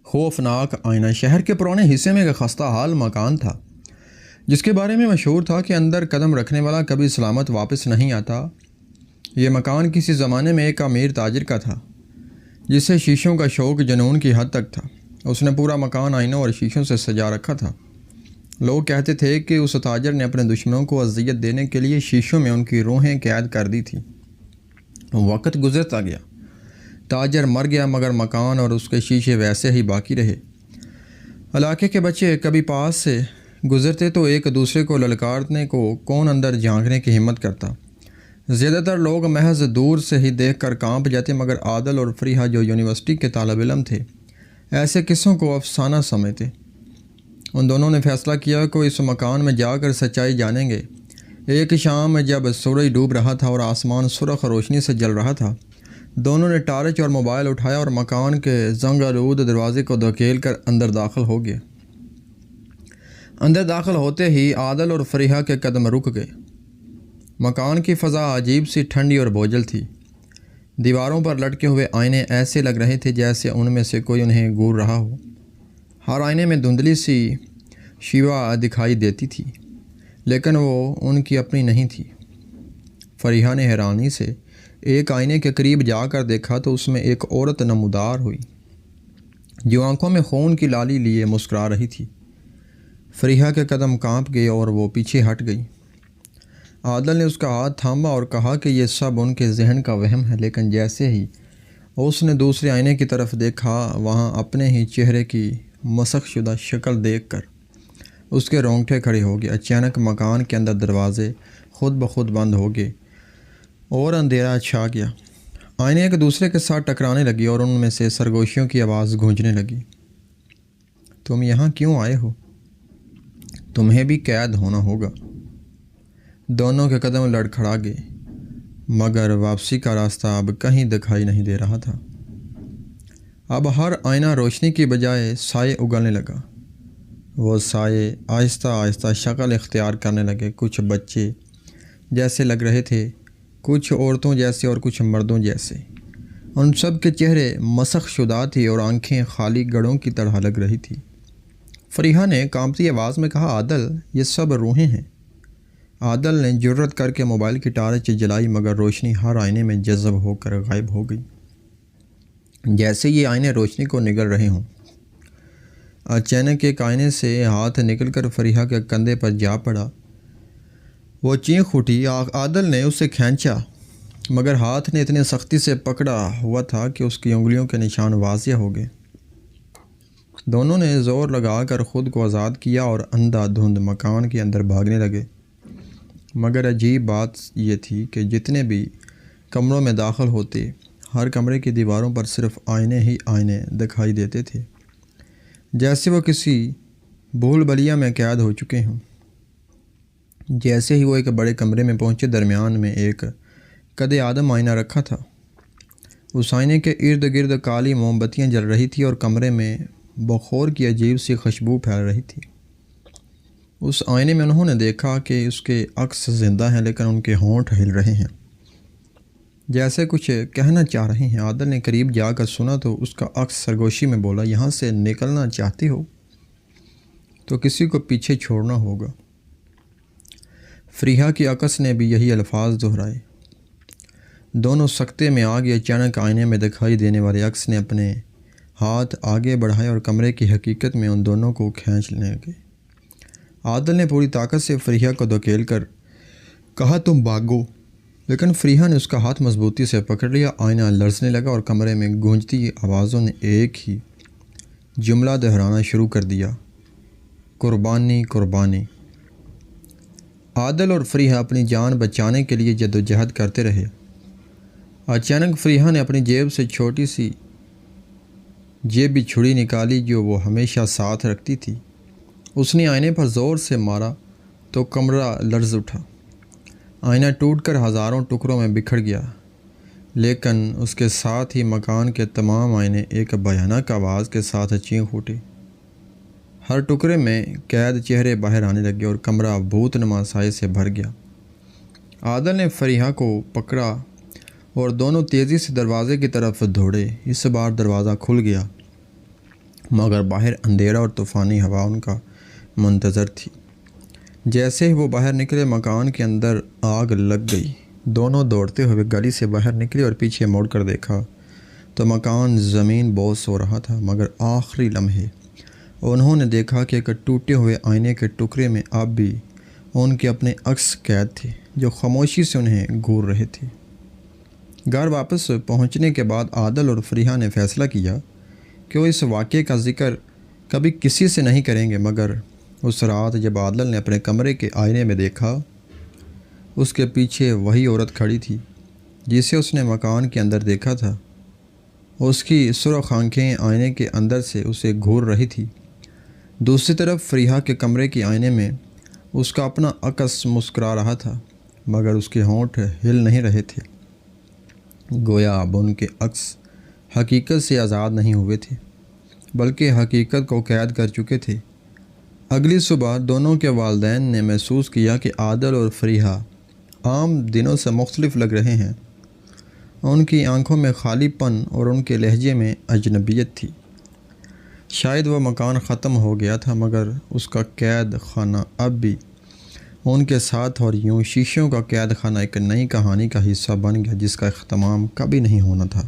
خوفناک آئینہ شہر کے پرانے حصے میں ایک خستہ حال مکان تھا جس کے بارے میں مشہور تھا کہ اندر قدم رکھنے والا کبھی سلامت واپس نہیں آتا۔ یہ مکان کسی زمانے میں ایک امیر تاجر کا تھا جسے شیشوں کا شوق جنون کی حد تک تھا۔ اس نے پورا مکان آئینوں اور شیشوں سے سجا رکھا تھا۔ لوگ کہتے تھے کہ اس تاجر نے اپنے دشمنوں کو اذیت دینے کے لیے شیشوں میں ان کی روحیں قید کر دی تھیں۔ وقت گزرتا گیا، تاجر مر گیا، مگر مکان اور اس کے شیشے ویسے ہی باقی رہے۔ علاقے کے بچے کبھی پاس سے گزرتے تو ایک دوسرے کو للکارنے کو کون اندر جھانکنے کی ہمت کرتا۔ زیادہ تر لوگ محض دور سے ہی دیکھ کر کانپ جاتے، مگر عادل اور فریحہ جو یونیورسٹی کے طالب علم تھے ایسے قصوں کو افسانہ سمجھتے۔ ان دونوں نے فیصلہ کیا کہ اس مکان میں جا کر سچائی جانیں گے۔ ایک شام جب سورج ڈوب رہا تھا اور آسمان سرخ روشنی سے جل رہا تھا، دونوں نے ٹارچ اور موبائل اٹھایا اور مکان کے زنگ آلود دروازے کو دھکیل کر اندر داخل ہو گئے۔ اندر داخل ہوتے ہی عادل اور فریحہ کے قدم رک گئے۔ مکان کی فضا عجیب سی ٹھنڈی اور بوجھل تھی۔ دیواروں پر لٹکے ہوئے آئینے ایسے لگ رہے تھے جیسے ان میں سے کوئی انہیں گور رہا ہو۔ ہر آئینے میں دھندلی سی شیوا دکھائی دیتی تھی، لیکن وہ ان کی اپنی نہیں تھی۔ فریحہ نے حیرانی سے ایک آئینے کے قریب جا کر دیکھا تو اس میں ایک عورت نمودار ہوئی جو آنکھوں میں خون کی لالی لیے مسکرا رہی تھی۔ فریحہ کے قدم کانپ گئے اور وہ پیچھے ہٹ گئی۔ عادل نے اس کا ہاتھ تھاما اور کہا کہ یہ سب ان کے ذہن کا وہم ہے، لیکن جیسے ہی اس نے دوسرے آئینے کی طرف دیکھا، وہاں اپنے ہی چہرے کی مسخ شدہ شکل دیکھ کر اس کے رونگٹے کھڑے ہو گئے۔ اچانک مکان کے اندر دروازے خود بخود بند ہو گئے اور اندھیرا چھا گیا۔ آئینے ایک دوسرے کے ساتھ ٹکرانے لگی اور ان میں سے سرگوشیوں کی آواز گونجنے لگی۔ تم یہاں کیوں آئے ہو؟ تمہیں بھی قید ہونا ہوگا۔ دونوں کے قدم لڑکھڑا گئے، مگر واپسی کا راستہ اب کہیں دکھائی نہیں دے رہا تھا۔ اب ہر آئینہ روشنی کی بجائے سائے اگلنے لگا۔ وہ سائے آہستہ آہستہ شکل اختیار کرنے لگے۔ کچھ بچے جیسے لگ رہے تھے، کچھ عورتوں جیسے اور کچھ مردوں جیسے۔ ان سب کے چہرے مسخ شدہ تھے اور آنکھیں خالی گڑھوں کی طرح لگ رہی تھی۔ فریحہ نے کانپتی آواز میں کہا، عادل، یہ سب روحیں ہیں۔ عادل نے جرأت کر کے موبائل کی ٹارچ جلائی، مگر روشنی ہر آئینے میں جذب ہو کر غائب ہو گئی، جیسے یہ آئینے روشنی کو نگل رہے ہوں۔ اچانک ایک آئینے سے ہاتھ نکل کر فریحہ کے کندھے پر جا پڑا۔ وہ چینخ اٹھی۔ عادل نے اسے کھینچا، مگر ہاتھ نے اتنی سختی سے پکڑا ہوا تھا کہ اس کی انگلیوں کے نشان واضح ہو گئے۔ دونوں نے زور لگا کر خود کو آزاد کیا اور اندھا دھند مکان کے اندر بھاگنے لگے۔ مگر عجیب بات یہ تھی کہ جتنے بھی کمروں میں داخل ہوتے، ہر کمرے کی دیواروں پر صرف آئینے ہی آئینے دکھائی دیتے تھے، جیسے وہ کسی بھول بھلیا میں قید ہو چکے ہوں۔ جیسے ہی وہ ایک بڑے کمرے میں پہنچے، درمیان میں ایک قد آدم آئینہ رکھا تھا۔ اس آئینے کے ارد گرد کالی موم بتیاں جل رہی تھیں اور کمرے میں بخور کی عجیب سی خوشبو پھیل رہی تھی۔ اس آئینے میں انہوں نے دیکھا کہ اس کے عکس زندہ ہیں، لیکن ان کے ہونٹ ہل رہے ہیں، جیسے کچھ کہنا چاہ رہے ہیں۔ عادل نے قریب جا کر سنا تو اس کا عکس سرگوشی میں بولا، یہاں سے نکلنا چاہتے ہو تو کسی کو پیچھے چھوڑنا ہوگا۔ فریحہ کی عکس نے بھی یہی الفاظ دہرائے۔ دونوں سکتے میں آ گئے۔ اچانک آئینے میں دکھائی دینے والے عکس نے اپنے ہاتھ آگے بڑھائے اور کمرے کی حقیقت میں ان دونوں کو کھینچ لینے لگے۔ عادل نے پوری طاقت سے فریحہ کو دھکیل کر کہا، تم بھاگو، لیکن فریحہ نے اس کا ہاتھ مضبوطی سے پکڑ لیا۔ آئینہ لرزنے لگا اور کمرے میں گونجتی آوازوں نے ایک ہی جملہ دہرانا شروع کر دیا، قربانی قربانی۔ عادل اور فریحہ اپنی جان بچانے کے لیے جدوجہد کرتے رہے۔ اچانک فریحہ نے اپنی جیب سے چھوٹی سی جیبی چھڑی نکالی جو وہ ہمیشہ ساتھ رکھتی تھی۔ اس نے آئینے پر زور سے مارا تو کمرہ لرز اٹھا۔ آئینہ ٹوٹ کر ہزاروں ٹکڑوں میں بکھر گیا، لیکن اس کے ساتھ ہی مکان کے تمام آئینے ایک بھیانک آواز کے ساتھ چینخ اٹھے۔ ہر ٹکڑے میں قید چہرے باہر آنے لگے اور کمرہ بھوت نما سائے سے بھر گیا۔ عادل نے فریحہ کو پکڑا اور دونوں تیزی سے دروازے کی طرف دوڑے۔ اس بار دروازہ کھل گیا۔ مگر باہر اندھیرا اور طوفانی ہوا ان کا منتظر تھی۔ جیسے ہی وہ باہر نکلے مکان کے اندر آگ لگ گئی۔ دونوں دوڑتے ہوئے گلی سے باہر نکلے اور پیچھے مڑ کر دیکھا تو مکان زمین بوس ہو رہا تھا، مگر آخری لمحے انہوں نے دیکھا کہ ایک ٹوٹے ہوئے آئینے کے ٹکڑے میں اب بھی ان کے اپنے عکس قید تھے جو خاموشی سے انہیں گھور رہے تھے۔ گھر واپس پہنچنے کے بعد عادل اور فریحہ نے فیصلہ کیا کہ وہ اس واقعے کا ذکر کبھی کسی سے نہیں کریں گے، مگر اس رات جب عادل نے اپنے کمرے کے آئینے میں دیکھا، اس کے پیچھے وہی عورت کھڑی تھی جسے اس نے مکان کے اندر دیکھا تھا۔ اس کی سرخ آنکھیں آئینے کے اندر سے اسے گھور رہی تھی۔ دوسری طرف فریحہ کے کمرے کے آئینے میں اس کا اپنا عکس مسکرا رہا تھا، مگر اس کے ہونٹ ہل نہیں رہے تھے، گویا اب ان کے عکس حقیقت سے آزاد نہیں ہوئے تھے بلکہ حقیقت کو قید کر چکے تھے۔ اگلی صبح دونوں کے والدین نے محسوس کیا کہ عادل اور فریحہ عام دنوں سے مختلف لگ رہے ہیں۔ ان کی آنکھوں میں خالی پن اور ان کے لہجے میں اجنبیت تھی۔ شاید وہ مکان ختم ہو گیا تھا، مگر اس کا قید خانہ اب بھی ان کے ساتھ، اور یوں شیشوں کا قید خانہ ایک نئی کہانی کا حصہ بن گیا جس کا اختتام کبھی نہیں ہونا تھا۔